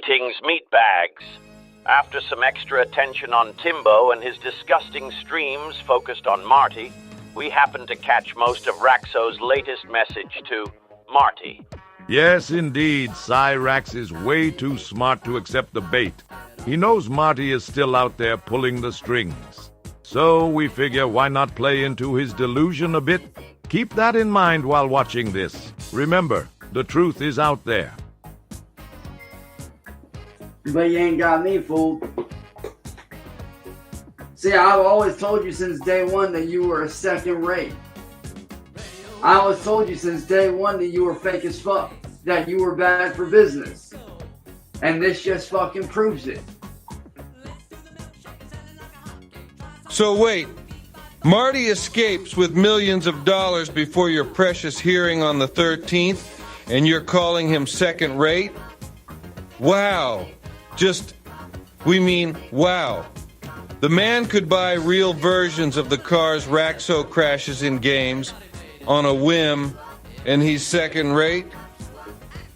Greetings, meatbags. After some extra attention on Timbo and his disgusting streams focused on Marty, we happened to catch most of Raxo's latest message to Marty. Yes, indeed, Cyraxx is way too smart to accept the bait. He knows Marty is still out there pulling the strings. So we figure why not play into his delusion a bit? Keep that in mind while watching this. Remember, the truth is out there. But you ain't got me fooled. See, I've always told you since day one that you were a second rate. I always told you since day one that you were fake as fuck. That you were bad for business. And this just fucking proves it. So wait, Marty escapes with millions of dollars before your precious hearing on the 13th, and you're calling him second rate? Wow. Wow. The man could buy real versions of the cars Raxo crashes in games on a whim, and he's second rate?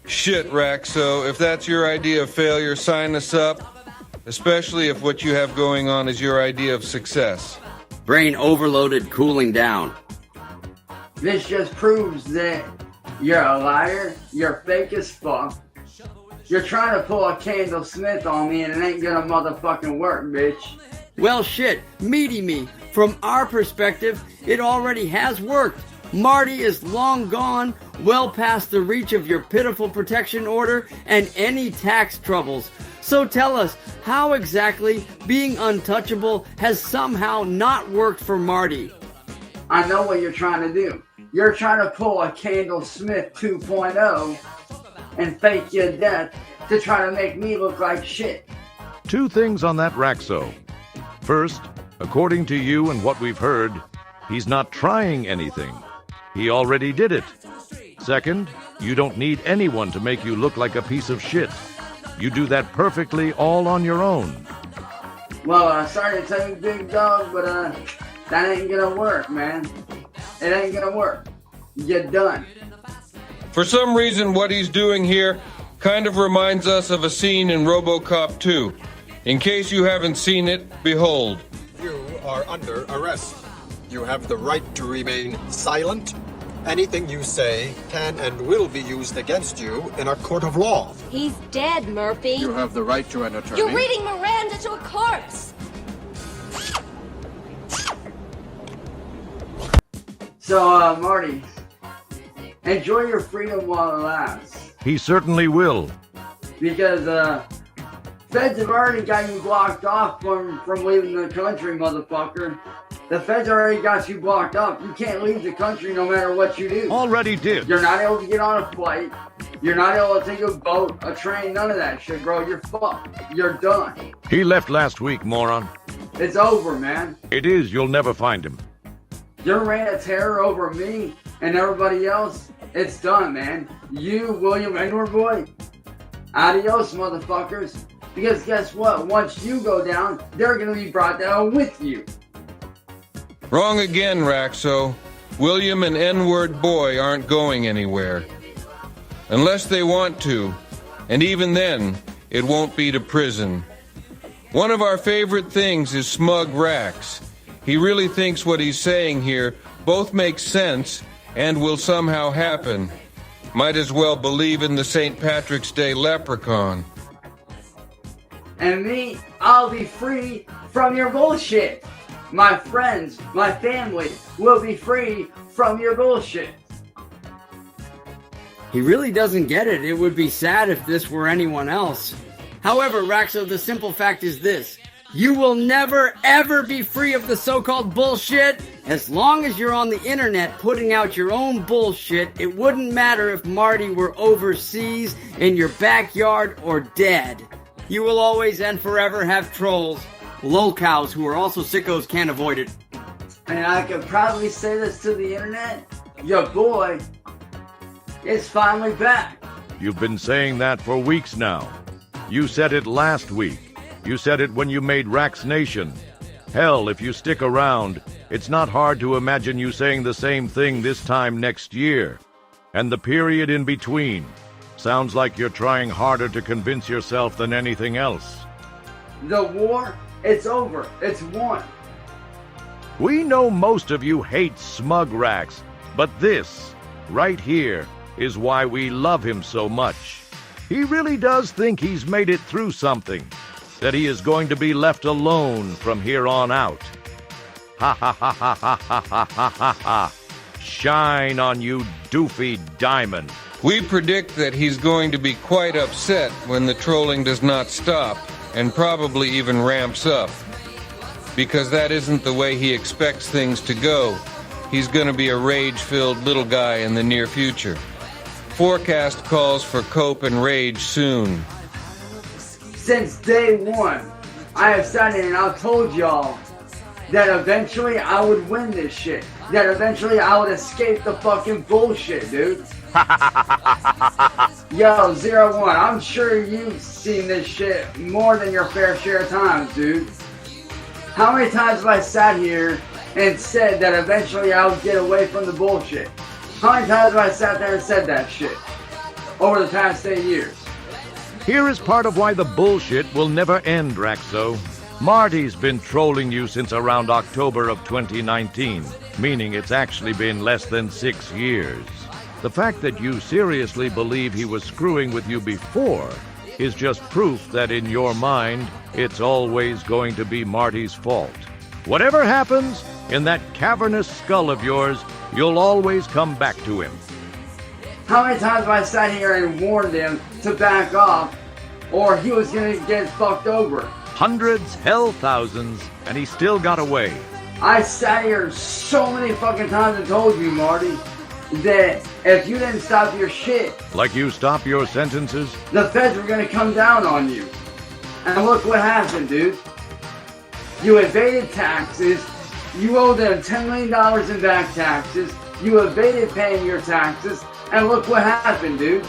Shit, Raxo, if that's your idea of failure, sign us up, especially if what you have going on is your idea of success. Brain overloaded, cooling down. This just proves that you're a liar, you're fake as fuck. You're trying to pull a Candle Smith on me and it ain't gonna motherfucking work, bitch. Well shit, meaty me. From our perspective, it already has worked. Marty is long gone, well past the reach of your pitiful protection order and any tax troubles. So tell us, how exactly being untouchable has somehow not worked for Marty? I know what you're trying to do. You're trying to pull a Candle Smith 2.0 and fake your death to try to make me look like shit. Two things on that, Raxo. First, according to you and what we've heard, he's not trying anything. He already did it. Second, you don't need anyone to make you look like a piece of shit. You do that perfectly all on your own. Well, sorry to tell you, big dog, but that ain't gonna work, man. It ain't gonna work. You're done. For some reason, what he's doing here kind of reminds us of a scene in Robocop 2. In case you haven't seen it, behold. You are under arrest. You have the right to remain silent. Anything you say can and will be used against you in a court of law. He's dead, Murphy. You have the right to an attorney. You're reading Miranda to a corpse. So, Marty, enjoy your freedom while it lasts. He certainly will. Because, feds have already got you blocked off from leaving the country, motherfucker. The feds already got you blocked off. You can't leave the country no matter what you do. Already did. You're not able to get on a flight. You're not able to take a boat, a train, none of that shit, bro. You're fucked. You're done. He left last week, moron. It's over, man. It is. You'll never find him. Your reign of terror over me and everybody else, it's done, man. You, William, and WordBoi, adios, motherfuckers. Because guess what? Once you go down, they're going to be brought down with you. Wrong again, Raxo. William and WordBoi aren't going anywhere. Unless they want to. And even then, it won't be to prison. One of our favorite things is smug Rax. He really thinks what he's saying here both makes sense and will somehow happen. Might as well believe in the St. Patrick's Day leprechaun. And me, I'll be free from your bullshit. My friends, my family will be free from your bullshit. He really doesn't get it. It would be sad if this were anyone else. However, Raxo, the simple fact is this. You will never, ever be free of the so-called bullshit. As long as you're on the internet putting out your own bullshit, it wouldn't matter if Marty were overseas, in your backyard, or dead. You will always and forever have trolls. Lolcows who are also sickos can't avoid it. And I could probably say this to the internet. Your boy is finally back. You've been saying that for weeks now. You said it last week. You said it when you made Rax Nation. Hell, if you stick around, it's not hard to imagine you saying the same thing this time next year. And the period in between. Sounds like you're trying harder to convince yourself than anything else. The war, it's over. It's won. We know most of you hate Cyraxx, but this, right here, is why we love him so much. He really does think he's made it through something, that he is going to be left alone from here on out. Ha ha ha ha ha ha ha ha ha ha. Shine on you, doofy diamond. We predict that he's going to be quite upset when the trolling does not stop, and probably even ramps up. Because that isn't the way he expects things to go. He's gonna be a rage-filled little guy in the near future. Forecast calls for cope and rage soon. Since day one, I have sat in and I've told y'all that eventually I would win this shit. That eventually I would escape the fucking bullshit, dude. Yo, 01, I'm sure you've seen this shit more than your fair share of times, dude. How many times have I sat here and said that eventually I would get away from the bullshit? How many times have I sat there and said that shit over the past 8 years? Here is part of why the bullshit will never end, Raxo. Marty's been trolling you since around October of 2019, meaning it's actually been less than 6 years. The fact that you seriously believe he was screwing with you before is just proof that in your mind, it's always going to be Marty's fault. Whatever happens, in that cavernous skull of yours, you'll always come back to him. How many times have I sat here and warned him to back off, or he was gonna get fucked over? Hundreds, hell thousands, and he still got away. I sat here so many fucking times and told you, Marty, that if you didn't stop your shit, Like you stop your sentences? the feds were gonna come down on you. And look what happened, dude. You evaded taxes, you owed them $10 million in back taxes, you evaded paying your taxes, and look what happened, dude.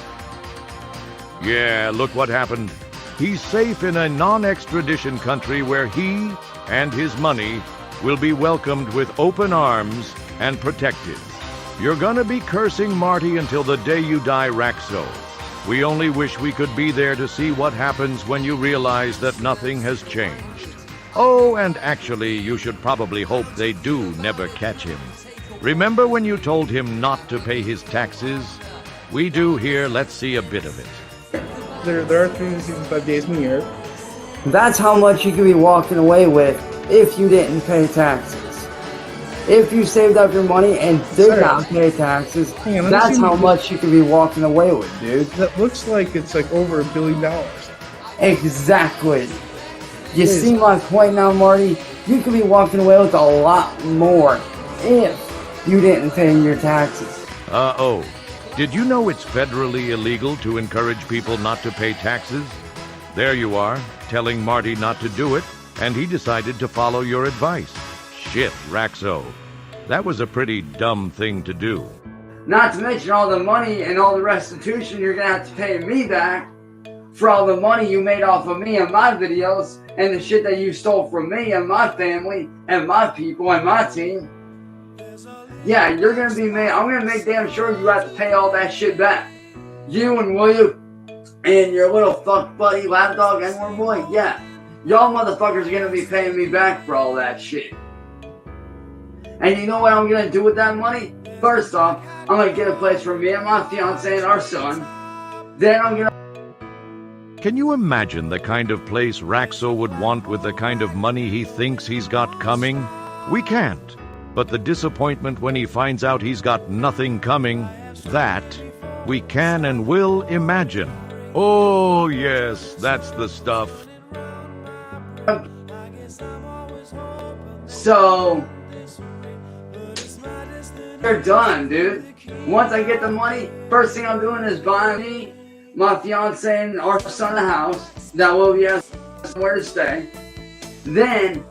Yeah, look what happened. He's safe in a non-extradition country where he and his money will be welcomed with open arms and protected. You're gonna be cursing Marty until the day you die, Raxo. We only wish we could be there to see what happens when you realize that nothing has changed. Oh, and actually, you should probably hope they do never catch him. Remember when you told him not to pay his taxes? We do here. Let's see a bit of it. There are 365 days in a year. That's how much you could be walking away with if you didn't pay taxes. If you saved up your money and did not pay taxes, Hang on, that's how much you could be walking away with, dude. That looks like it's like over $1 billion. Exactly. You see my point now, Marty? You could be walking away with a lot more if you didn't pay your taxes. Oh. Did you know it's federally illegal to encourage people not to pay taxes? There you are, telling Marty not to do it, and he decided to follow your advice. Shit, Raxo. That was a pretty dumb thing to do. Not to mention all the money and all the restitution you're gonna have to pay me back for all the money you made off of me and my videos and the shit that you stole from me and my family and my people and my team. Yeah, you're gonna be made. I'm gonna make damn sure you have to pay all that shit back. You and William and your little fuck buddy lapdog and WordBoi. Yeah, y'all motherfuckers are gonna be paying me back for all that shit. And you know what I'm gonna do with that money? First off, I'm gonna get a place for me and my fiance and our son. Then I'm gonna... Can you imagine the kind of place Raxo would want with the kind of money he thinks he's got coming? We can't. But the disappointment when he finds out he's got nothing coming, that we can and will imagine. Oh, yes, that's the stuff. So... they're done, dude. Once I get the money, first thing I'm doing is buying me, my fiance, and our son a house that will be somewhere to stay. Then...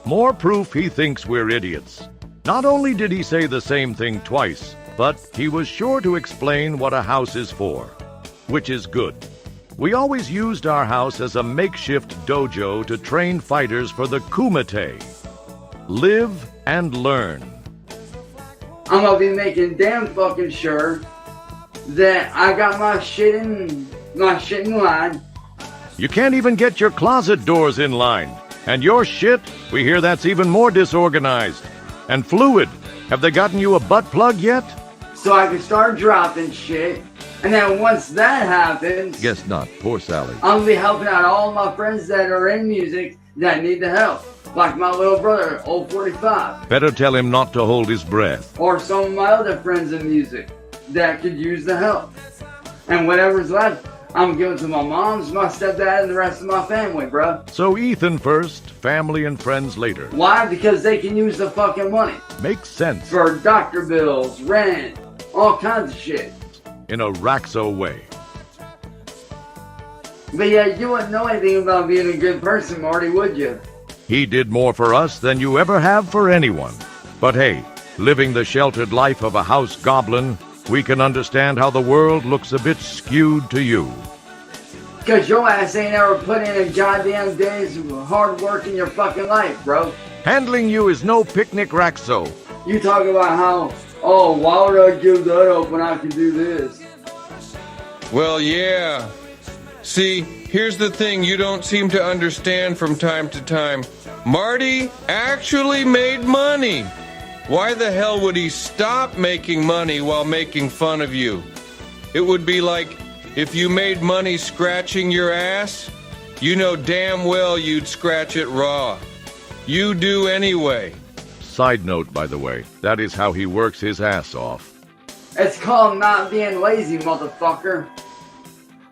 more proof he thinks we're idiots. Not only did he say the same thing twice, but he was sure to explain what a house is for, which is good. We always used our house as a makeshift dojo to train fighters for the Kumite. Live and learn. I'm gonna be making damn fucking sure that I got my shit in line. You can't even get your closet doors in line. And your shit, we hear that's even more disorganized. And fluid, have they gotten you a butt plug yet? So I can start dropping shit. And then once that happens, Guess not, poor Sally. I'll be helping out all my friends that are in music that need the help. Like my little brother, Old 45. Better tell him not to hold his breath. Or some of my other friends in music that could use the help. And whatever's left, I'm giving to my moms, my stepdad, and the rest of my family, bruh. So Ethan first, family and friends later. Why? Because they can use the fucking money. Makes sense. For doctor bills, rent, all kinds of shit. In a Raxo way. But yeah, you wouldn't know anything about being a good person, Marty, would you? He did more for us than you ever have for anyone. But hey, living the sheltered life of a house goblin, we can understand how the world looks a bit skewed to you. Cause your ass ain't ever put in a goddamn day's hard work in your fucking life, bro. Handling you is no picnic, Raxo. You talk about how, oh, why would I give that up when I can do this? Well, yeah. See, here's the thing you don't seem to understand from time to time. Marty actually made money. Why the hell would he stop making money while making fun of you? It would be like if you made money scratching your ass, you know damn well you'd scratch it raw. You do anyway. Side note, by the way, that is how he works his ass off. It's called not being lazy, motherfucker.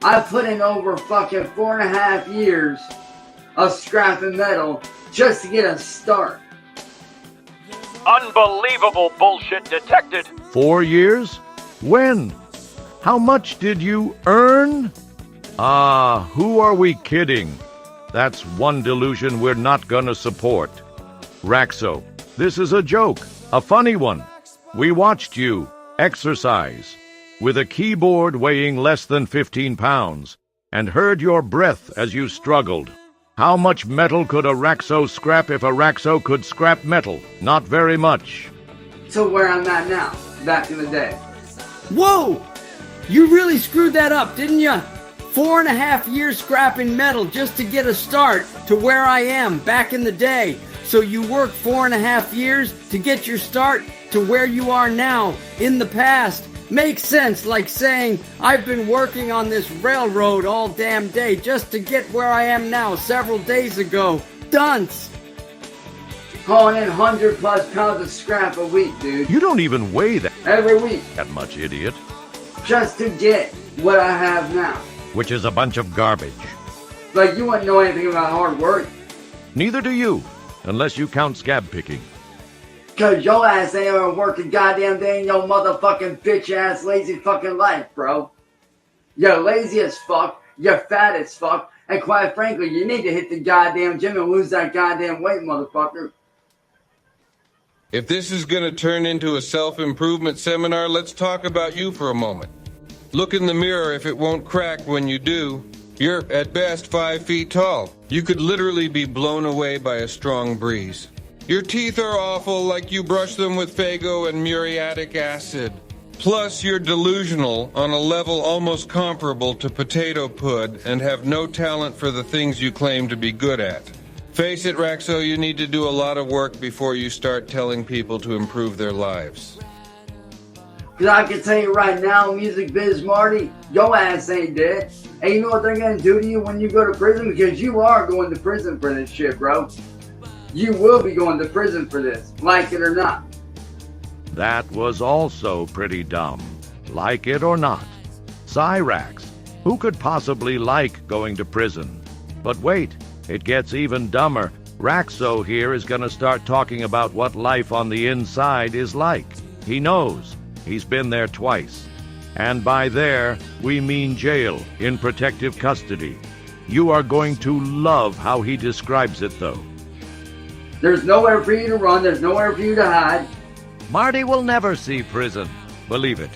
I put in over fucking 4.5 years of scrapping metal just to get a start. Unbelievable bullshit detected. 4 years? When? How much did you earn? Ah, who are we kidding? That's one delusion we're not gonna support. Raxo, this is a joke, a funny one. We watched you exercise with a keyboard weighing less than 15 pounds and heard your breath as you struggled. How much metal could a Raxo scrap if a Raxo could scrap metal? Not very much. To where I'm at now, back in the day. Whoa! You really screwed that up, didn't ya? 4.5 years scrapping metal just to get a start to where I am back in the day. So you worked 4.5 years to get your start to where you are now in the past. Makes sense, like saying, I've been working on this railroad all damn day just to get where I am now several days ago. Dunce! Hauling in 100+ pounds of scrap a week, dude. You don't even weigh Every week. that much, idiot. Just to get what I have now. Which is a bunch of garbage. Like, you wouldn't know anything about hard work. Neither do you, unless you count scab picking. Cause your ass ain't ever worked a goddamn day in your motherfucking bitch-ass lazy fucking life, bro. You're lazy as fuck, you're fat as fuck, and quite frankly, you need to hit the goddamn gym and lose that goddamn weight, motherfucker. If this is gonna turn into a self-improvement seminar, let's talk about you for a moment. Look in the mirror if it won't crack when you do. You're at best 5 feet tall. You could literally be blown away by a strong breeze. Your teeth are awful, like you brush them with Fago and muriatic acid. Plus, you're delusional on a level almost comparable to potato pud and have no talent for the things you claim to be good at. Face it, Raxo, you need to do a lot of work before you start telling people to improve their lives. Cause I can tell you right now, Music Biz Marty, your ass ain't dead. And you know what they're gonna do to you when you go to prison? Because you are going to prison for this shit, bro. You will be going to prison for this, like it or not. That was also pretty dumb. Like it or not. Cyraxx, who could possibly like going to prison? But wait, it gets even dumber. Raxo here is gonna start talking about what life on the inside is like. He knows. He's been there twice. And by there, we mean jail, in protective custody. You are going to love how he describes it, though. There's nowhere for you to run, there's nowhere for you to hide. Marty will never see prison. Believe it.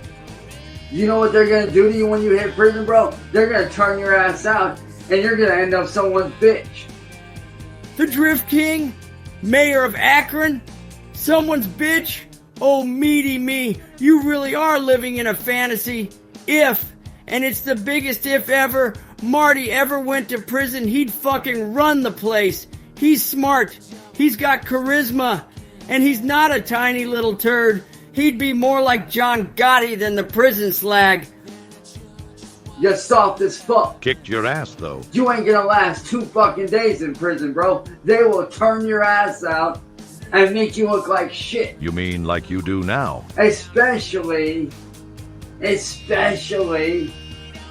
You know what they're gonna do to you when you hit prison, bro? They're gonna turn your ass out, and you're gonna end up someone's bitch. The Drift King? Mayor of Akron? Someone's bitch? Oh, meaty me, you really are living in a fantasy. If, and it's the biggest if ever, Marty ever went to prison, he'd fucking run the place. He's smart, he's got charisma, and he's not a tiny little turd. He'd be more like John Gotti than the prison slag. You're soft as fuck. Kicked your ass, though. You ain't gonna last 2 fucking days in prison, bro. They will turn your ass out and make you look like shit. You mean like you do now? Especially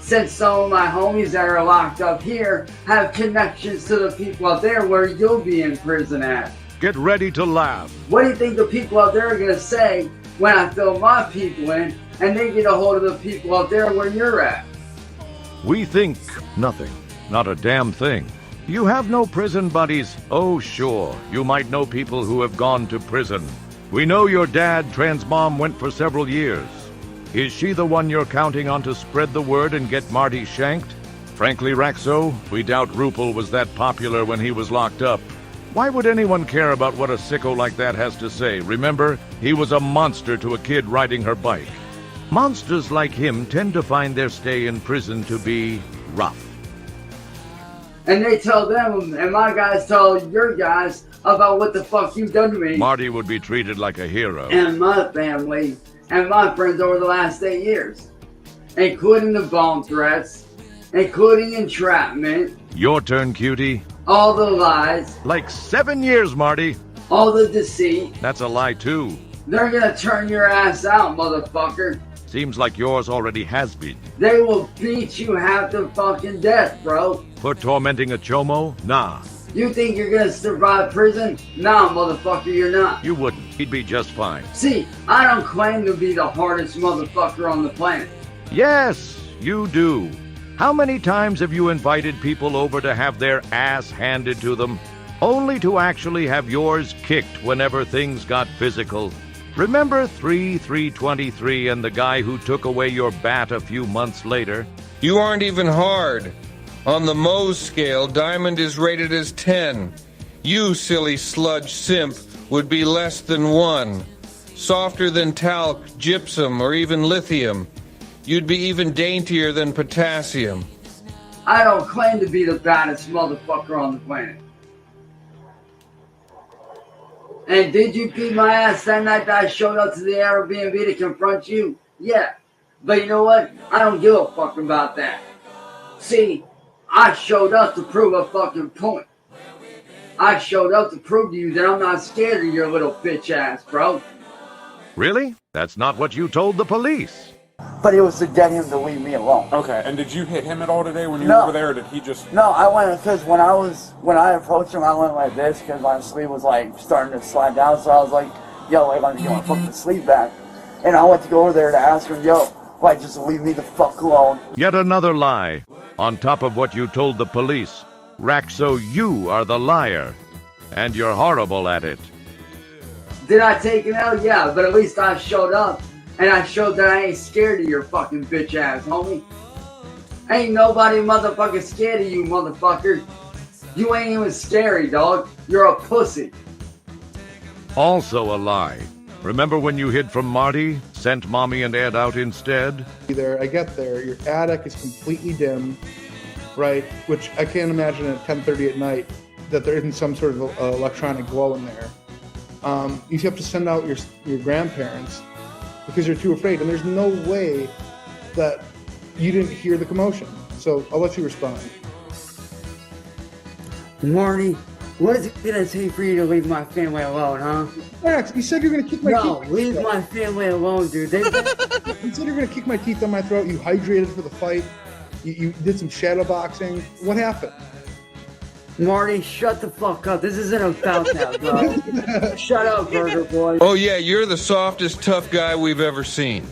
since some of my homies that are locked up here have connections to the people out there where you'll be in prison at. Get ready to laugh. What do you think the people out there are gonna say when I fill my people in and they get a hold of the people out there where you're at? We think nothing. Not a damn thing. You have no prison buddies? Oh, sure. You might know people who have gone to prison. We know your dad, trans mom, went for several years. Is she the one you're counting on to spread the word and get Marty shanked? Frankly, Raxo, we doubt Rupel was that popular when he was locked up. Why would anyone care about what a sicko like that has to say? Remember, he was a monster to a kid riding her bike. Monsters like him tend to find their stay in prison to be rough. And they tell them, and my guys tell your guys about what the fuck you've done to me. Marty would be treated like a hero. And my family, and my friends over the last 8 years. Including the bomb threats, including entrapment. Your turn, cutie. All the lies. Like 7 years, Marty. All the deceit. That's a lie, too. They're gonna turn your ass out, motherfucker. Seems like yours already has been. They will beat you half to fucking death, bro. For tormenting a chomo? Nah. You think you're gonna survive prison? Nah, motherfucker, you're not. You wouldn't. He'd be just fine. See, I don't claim to be the hardest motherfucker on the planet. Yes, you do. How many times have you invited people over to have their ass handed to them, only to actually have yours kicked whenever things got physical? Remember 3-3-23 and the guy who took away your bat a few months later? You aren't even hard. On the Mohs scale, Diamond is rated as 10. You, silly sludge simp, would be less than 1. Softer than talc, gypsum, or even lithium. You'd be even daintier than potassium. I don't claim to be the baddest motherfucker on the planet. And did you beat my ass that night that I showed up to the Airbnb to confront you? Yeah. But you know what? I don't give a fuck about that. See, I showed up to prove a fucking point. I showed up to prove to you that I'm not scared of your little bitch ass, bro. Really? That's not what you told the police. But it was to get him to leave me alone. Okay, and did you hit him at all today when you were over there, or did he just... No, I went, because when I approached him, I went like this, because my sleeve was like starting to slide down, so I was like, yo, I'm gonna get my fucking sleeve back. And I went to go over there to ask him, yo, like, just leave me the fuck alone. Yet another lie. On top of what you told the police. Raxo, you are the liar. And you're horrible at it. Did I take it out? Yeah, but at least I showed up. And I showed that I ain't scared of your fucking bitch ass, homie. Ain't nobody motherfucking scared of you, motherfucker. You ain't even scary, dog. You're a pussy. Also a lie. Remember when you hid from Marty? Sent Mommy and Ed out instead? I get there, your attic is completely dim, right? Which I can't imagine at 10:30 at night that there isn't some sort of electronic glow in there. You have to send out your grandparents because you're too afraid, and there's no way that you didn't hear the commotion. So I'll let you respond. Marty, what is it gonna take for you to leave my family alone, huh? Max, you said you're gonna kick my teeth. No, leave my family alone, dude. You said you're gonna kick my teeth down my throat. You hydrated for the fight. You did some shadow boxing. What happened? Marty, shut the fuck up. This isn't about that, bro. Shut up, Burger Boy. Oh yeah, you're the softest tough guy we've ever seen.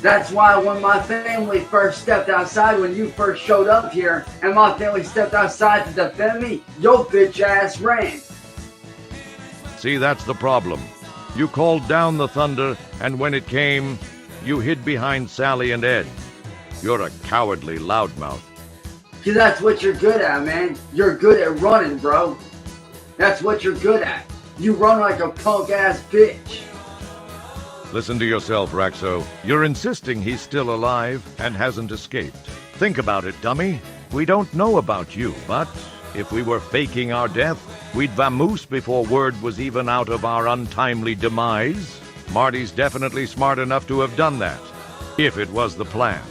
That's why when my family first stepped outside, when you first showed up here, and my family stepped outside to defend me, your bitch ass ran. See, that's the problem. You called down the thunder, and when it came, you hid behind Sally and Ed. You're a cowardly loudmouth. Cause that's what you're good at, man. You're good at running, bro. That's what you're good at. You run like a punk ass bitch. Listen to yourself, Raxo. You're insisting he's still alive and hasn't escaped. Think about it, dummy. We don't know about you, but if we were faking our death, we'd vamoose before word was even out of our untimely demise. Marty's definitely smart enough to have done that, if it was the plan.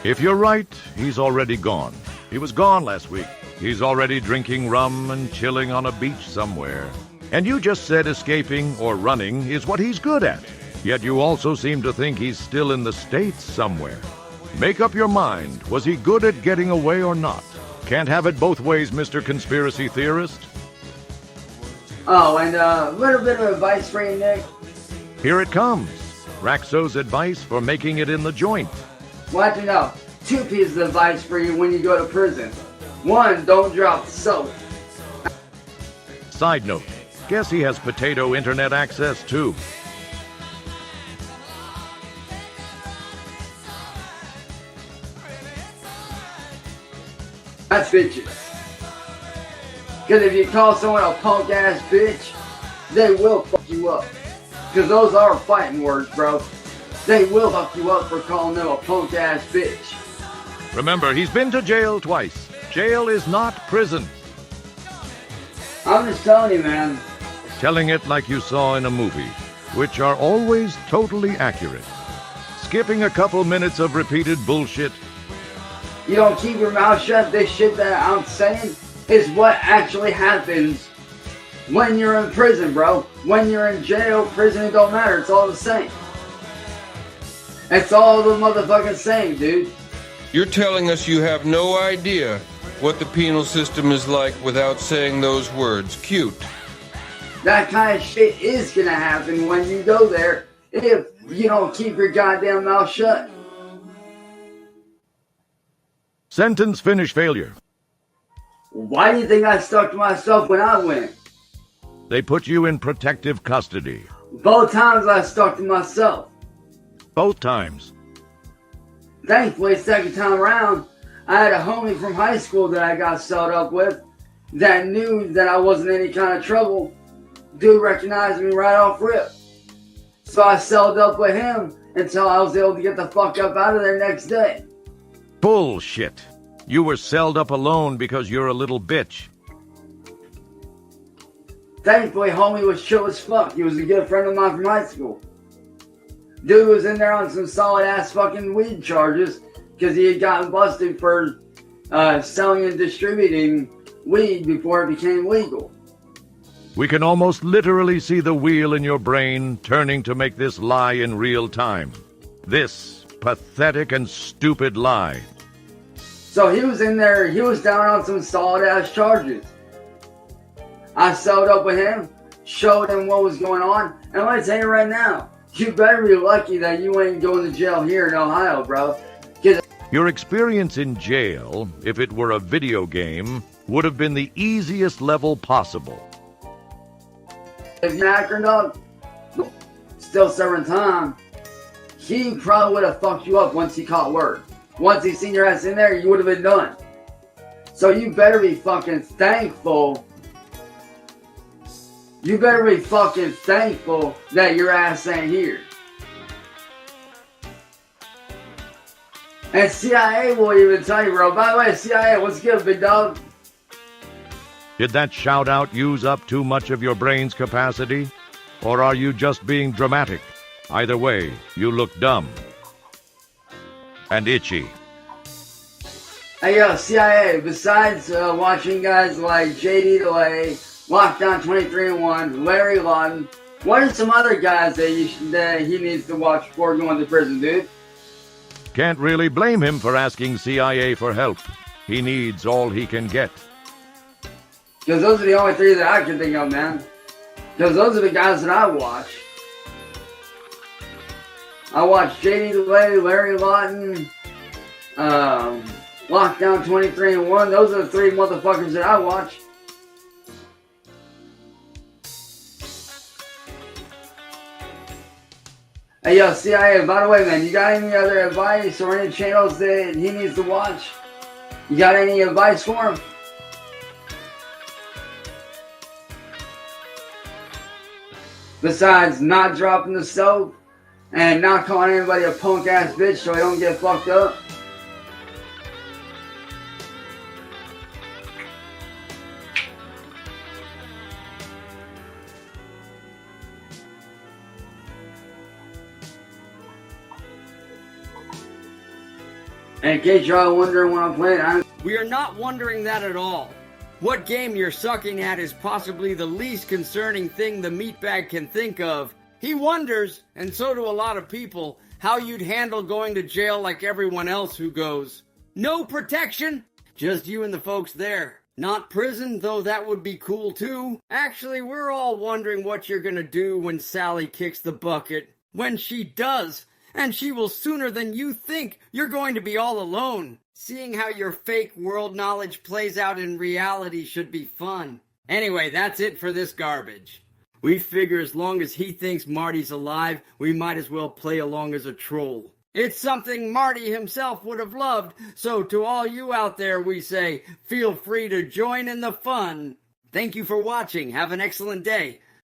If you're right, he's already gone. He was gone last week. He's already drinking rum and chilling on a beach somewhere. And you just said escaping or running is what he's good at. Yet you also seem to think he's still in the States somewhere. Make up your mind. Was he good at getting away or not? Can't have it both ways, Mr. Conspiracy Theorist. Oh, and a little bit of advice for you, Nick. Here it comes. Raxo's advice for making it in the joint. Want to know, 2 pieces of advice for you when you go to prison. 1, don't drop soap. Side note, guess he has potato internet access too. That's bitches. Because if you call someone a punk ass bitch, they will fuck you up. Because those are fighting words, bro. They will fuck you up for calling them a punk ass bitch. Remember, he's been to jail twice. Jail is not prison. I'm just telling you, man. Telling it like you saw in a movie, which are always totally accurate. Skipping a couple minutes of repeated bullshit. You don't keep your mouth shut. This shit that I'm saying is what actually happens when you're in prison, bro. When you're in jail, prison, it don't matter. It's all the same. It's all the motherfucking same, dude. You're telling us you have no idea what the penal system is like without saying those words. Cute. That kind of shit is gonna happen when you go there if you don't keep your goddamn mouth shut. Sentence finish failure. Why do you think I stuck to myself when I went? They put you in protective custody. Both times I stuck to myself. Both times. Thankfully, second time around, I had a homie from high school that I got sold up with that knew that I wasn't any kind of trouble. Dude recognized me right off rip. So I sold up with him until I was able to get the fuck up out of there next day. Bullshit. You were celled up alone because you're a little bitch. Thankfully, homie was chill as fuck. He was a good friend of mine from high school. Dude was in there on some solid ass fucking weed charges because he had gotten busted for selling and distributing weed before it became legal. We can almost literally see the wheel in your brain turning to make this lie in real time. This pathetic and stupid lie. So he was in there, he was down on some solid ass charges. I sold up with him, showed him what was going on, and I'm gonna tell you right now, you better be lucky that you ain't going to jail here in Ohio, bro. Your experience in jail, if it were a video game, would have been the easiest level possible. If you're an Akron dog, still serving time, he probably would have fucked you up once he caught word. Once he seen your ass in there, you would have been done. So you better be fucking thankful. You better be fucking thankful that your ass ain't here. And CIA will even tell you, bro. By the way, CIA, what's good, big dog? Did that shout out use up too much of your brain's capacity? Or are you just being dramatic? Either way, you look dumb. And itchy. Hey, yo, CIA, besides watching guys like JD Delay, Lockdown 23-1, Larry Lawton, what are some other guys that he needs to watch before going to prison, dude? Can't really blame him for asking CIA for help. He needs all he can get. Because those are the only 3 that I can think of, man. Because those are the guys that I watch. I watch JD Delay, Larry Lawton, Lockdown 23-1. Those are the 3 motherfuckers that I watch. Hey, yo, CIA, by the way, man, you got any other advice or any channels that he needs to watch? You got any advice for him? Besides not dropping the soap and not calling anybody a punk ass bitch so I don't get fucked up. And in case y'all wondering what I'm playing, We are not wondering that at all. What game you're sucking at is possibly the least concerning thing the meatbag can think of. He wonders, and so do a lot of people, how you'd handle going to jail like everyone else who goes. No protection, just you and the folks there. Not prison, though that would be cool too. Actually, we're all wondering what you're gonna do when Sally kicks the bucket. When she does. And she will sooner than you think. You're going to be all alone. Seeing how your fake world knowledge plays out in reality should be fun. Anyway, that's it for this garbage. We figure as long as he thinks Marty's alive, we might as well play along as a troll. It's something Marty himself would have loved, so to all you out there we say, feel free to join in the fun. Thank you for watching. Have an excellent day.